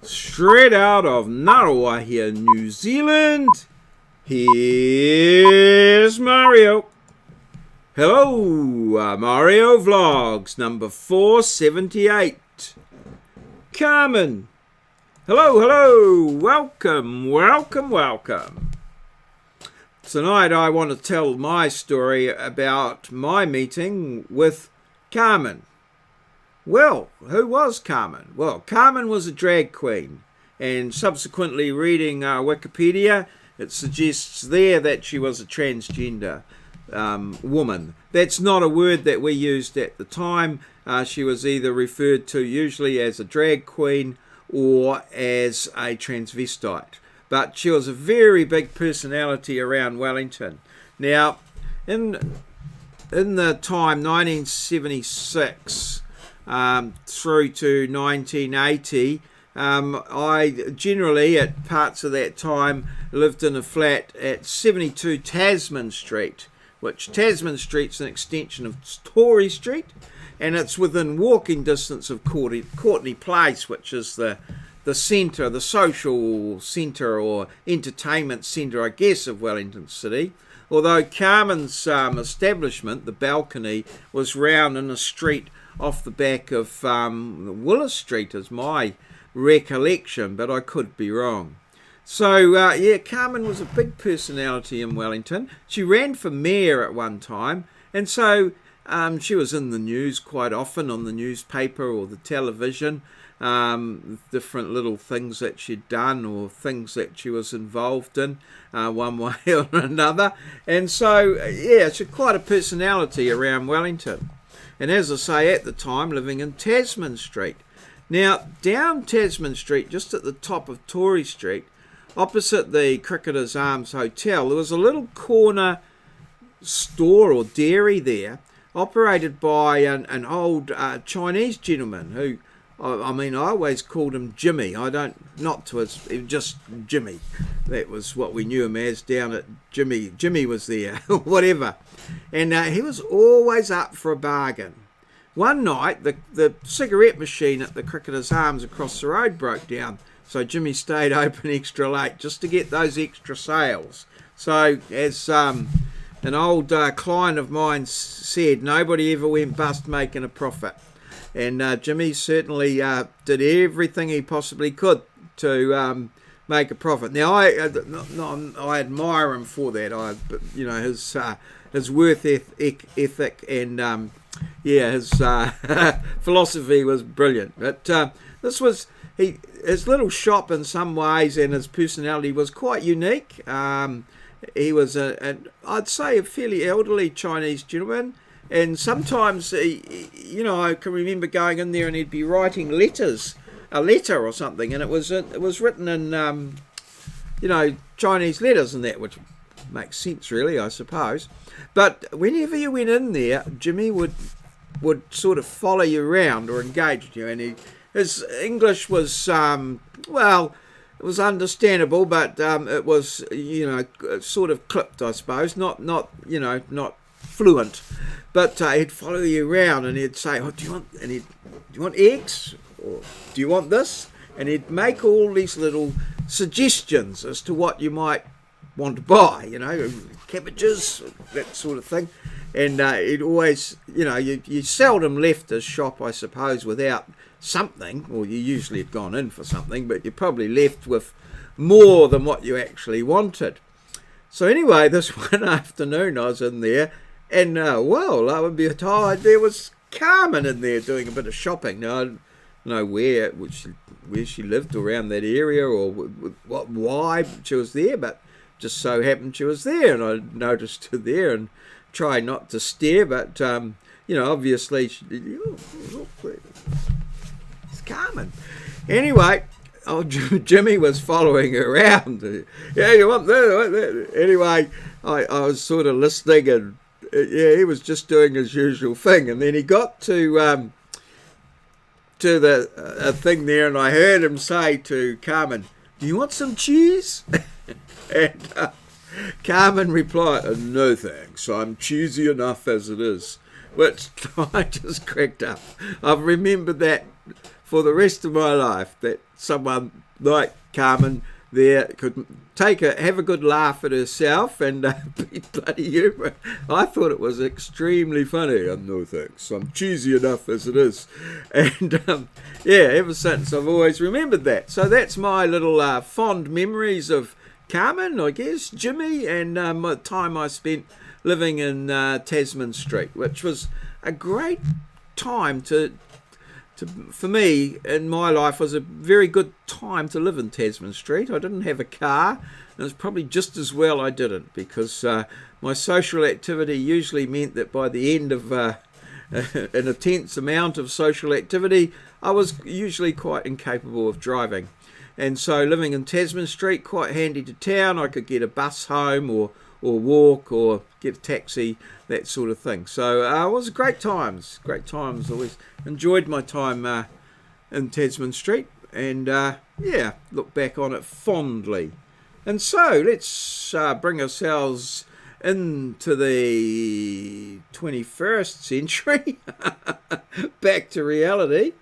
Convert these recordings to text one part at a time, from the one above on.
Straight out of Narawa here, New Zealand, here's Maurieo. Hello, Maurieo Vlogs, number 478. Carmen. Hello, welcome. Tonight I want to tell my story about my meeting with Carmen. Well, who was Carmen? Well, Carmen was a drag queen, and subsequently reading Wikipedia, it suggests there that she was a transgender woman. That's not a word that we used at the time. She was either referred to usually as a drag queen or as a transvestite. But she was a very big personality around Wellington. Now, in the time 1976 through to 1980, I generally, at parts of that time, lived in a flat at 72 Tasman Street, which Tasman Street's an extension of Tory Street, and it's within walking distance of Courtney Place, which is the centre, the social centre or entertainment centre, I guess, of Wellington City. Although Carmen's establishment, the balcony, was round in a street off the back of Willis Street, is my recollection, but I could be wrong. So, Carmen was a big personality in Wellington. She ran for mayor at one time, and so she was in the news quite often, on the newspaper or the television, different little things that she'd done or things that she was involved in one way or another. And so, she's quite a personality around Wellington. And as I say, at the time, living in Tasman Street. Now, down Tasman Street, just at the top of Tory Street, opposite the Cricketers Arms Hotel, there was a little corner store or dairy there, operated by an old Chinese gentleman who, I always called him Jimmy. Just Jimmy. That was what we knew him as down at Jimmy. Jimmy was there, whatever. And he was always up for a bargain. One night, the cigarette machine at the Cricketers Arms across the road broke down, so Jimmy stayed open extra late just to get those extra sales. So, as an old client of mine said, nobody ever went bust making a profit. And Jimmy certainly did everything he possibly could to make a profit. Now, I admire him for that. His work ethic and his philosophy was brilliant. But this was his little shop in some ways, and his personality was quite unique. He was I'd say a fairly elderly Chinese gentleman. And sometimes, I can remember going in there and he'd be writing a letter or something, and it was written in, Chinese letters and that, which makes sense really, I suppose. But whenever you went in there, Jimmy would sort of follow you around or engage with you, and his English was, it was understandable, but it was, sort of clipped, I suppose, not fluent. But he'd follow you around and he'd say, do you want eggs? Or do you want this? And he'd make all these little suggestions as to what you might want to buy, cabbages, that sort of thing. And he'd always, you seldom left his shop, I suppose, without something, or you usually had gone in for something, but you probably left with more than what you actually wanted. So anyway, this one afternoon I was in there, and lo and behold, there was Carmen in there doing a bit of shopping. Now, I don't know where she lived around that area or why she was there, but just so happened she was there, and I noticed her there and tried not to stare, but, obviously, it's Carmen. Anyway, Jimmy was following her around. Yeah, you want that? Anyway, I was sort of listening, and he was just doing his usual thing. And then he got to the thing there, and I heard him say to Carmen, "Do you want some cheese?" And Carmen replied, "No thanks, I'm cheesy enough as it is." Which I just cracked up. I've remembered that for the rest of my life that someone like Carmen there could have a good laugh at herself and be bloody humour. I thought it was extremely funny. No thanks, I'm cheesy enough as it is. And yeah, ever since I've always remembered that. So that's my little fond memories of Carmen, I guess, Jimmy, and my time I spent living in Tasman Street, which was a great time for me in my life. Was a very good time to live in Tasman Street. I didn't have a car, and it's probably just as well I didn't, because my social activity usually meant that by the end of an intense amount of social activity, I was usually quite incapable of driving. And so living in Tasman Street, quite handy to town. I could get a bus home or walk or get a taxi, that sort of thing. So it was great times. Always enjoyed my time in Tasman Street, and yeah, look back on it fondly. And so let's bring ourselves into the 21st century, back to reality,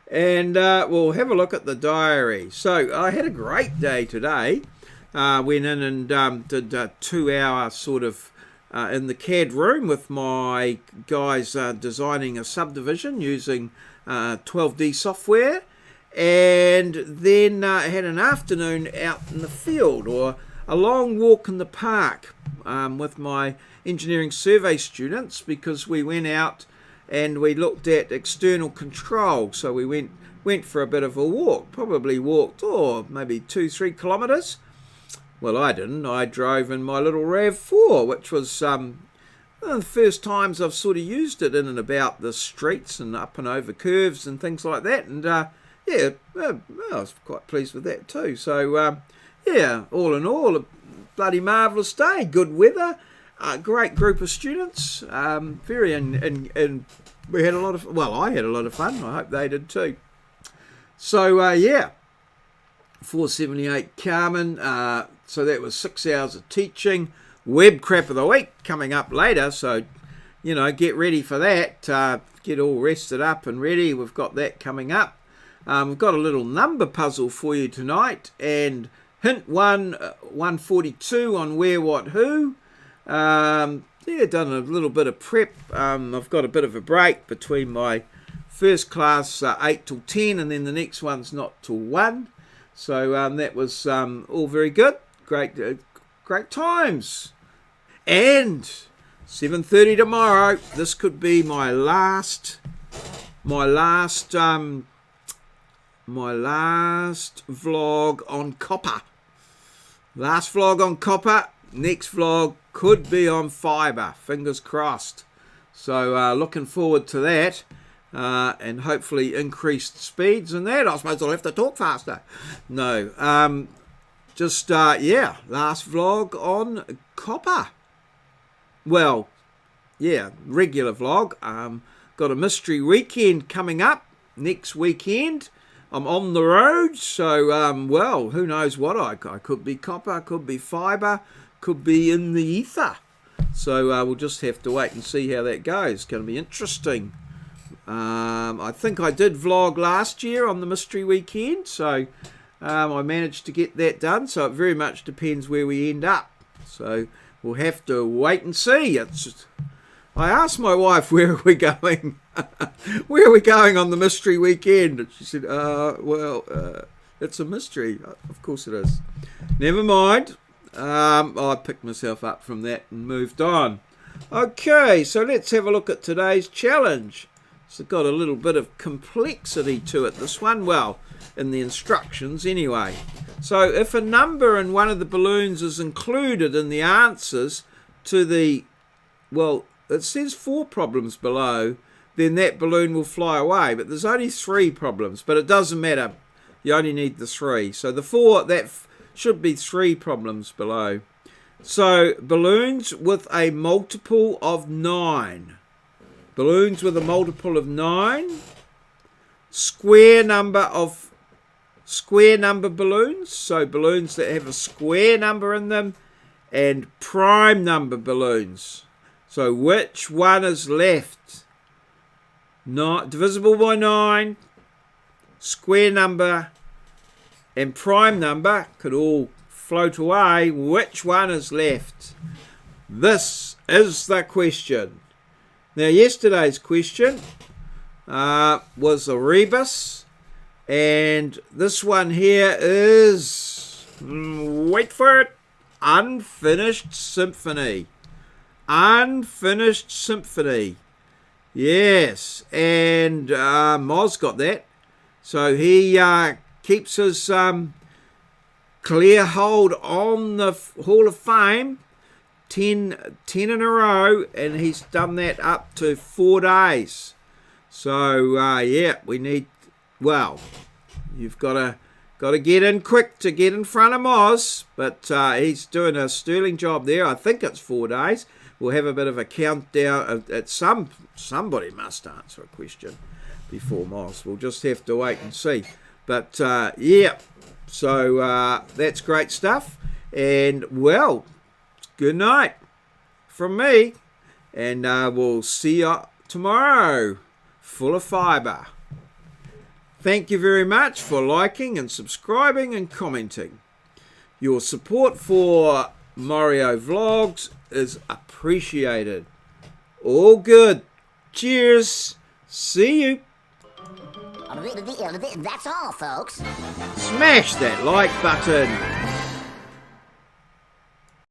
and we'll have a look at the diary. So I had a great day today. Went in and did a 2-hour sort of in the CAD room with my guys designing a subdivision using 12D software, and then had an afternoon out in the field, or a long walk in the park with my engineering survey students, because we went out and we looked at external control. So we went for a bit of a walk, probably walked maybe 2-3 kilometres. Well, I didn't. I drove in my little RAV4, which was the first times I've sort of used it in and about the streets and up and over curves and things like that. And yeah, I was quite pleased with that too. So yeah, all in all, a bloody marvellous day. Good weather, a great group of students. And we had a lot of, well, I had a lot of fun. I hope they did too. So yeah, 478 Carmen. So that was 6 hours of teaching. Web crap of the week coming up later. So, you know, get ready for that. Get all rested up and ready. We've got that coming up. We've got a little number puzzle for you tonight. And hint 142 on where, what, who. Yeah, done a little bit of prep. I've got a bit of a break between my first class 8 till 10, and then the next one's not till 1. So that was all very good. Great times. And 7:30 tomorrow. This could be my last vlog on copper. Last vlog on copper. Next vlog could be on fibre. Fingers crossed. So looking forward to that. And hopefully increased speeds and that. I suppose I'll have to talk faster. No. Yeah, last vlog on copper. Well, yeah, regular vlog. Got a mystery weekend coming up next weekend. I'm on the road, so, well, who knows what I could be copper, could be fibre, could be in the ether. So we'll just have to wait and see how that goes. It's going to be interesting. I think I did vlog last year on the mystery weekend, so I managed to get that done. So it very much depends where we end up. So we'll have to wait and see. I asked my wife, where are we going? Where are we going on the mystery weekend? And she said, well, it's a mystery. Of course it is. Never mind. I picked myself up from that and moved on. Okay, so let's have a look at today's challenge. It's got a little bit of complexity to it, this one. Well, in the instructions anyway. So if a number in one of the balloons is included in the answers to the, well, it says 4 problems below, then that balloon will fly away. But there's only 3 problems, but it doesn't matter. You only need the 3. So the 4, that should be 3 problems below. So balloons with a multiple of 9. Balloons with a multiple of 9. Square number balloons. So balloons that have a square number in them. And prime number balloons. So which one is left? Not divisible by 9. square number and prime number could all float away, which one is left? This is the question. Now, yesterday's question was a rebus, and this one here is, wait for it, unfinished symphony. Unfinished symphony. Yes, and Moz got that. So he keeps his clear hold on the Hall of Fame, 10 in a row, and he's done that up to 4 days. So yeah, we need, well, you've got to get in quick to get in front of Moz, but he's doing a sterling job there. I think it's 4 days. We'll have a bit of a countdown. Somebody must answer a question before Moz. We'll just have to wait and see. But yeah, so that's great stuff. And well, good night from me, and we'll see you tomorrow, full of fibre. Thank you very much for liking and subscribing and commenting. Your support for Maureo Vlogs is appreciated. All good. Cheers. See you. That's all, folks. Smash that like button.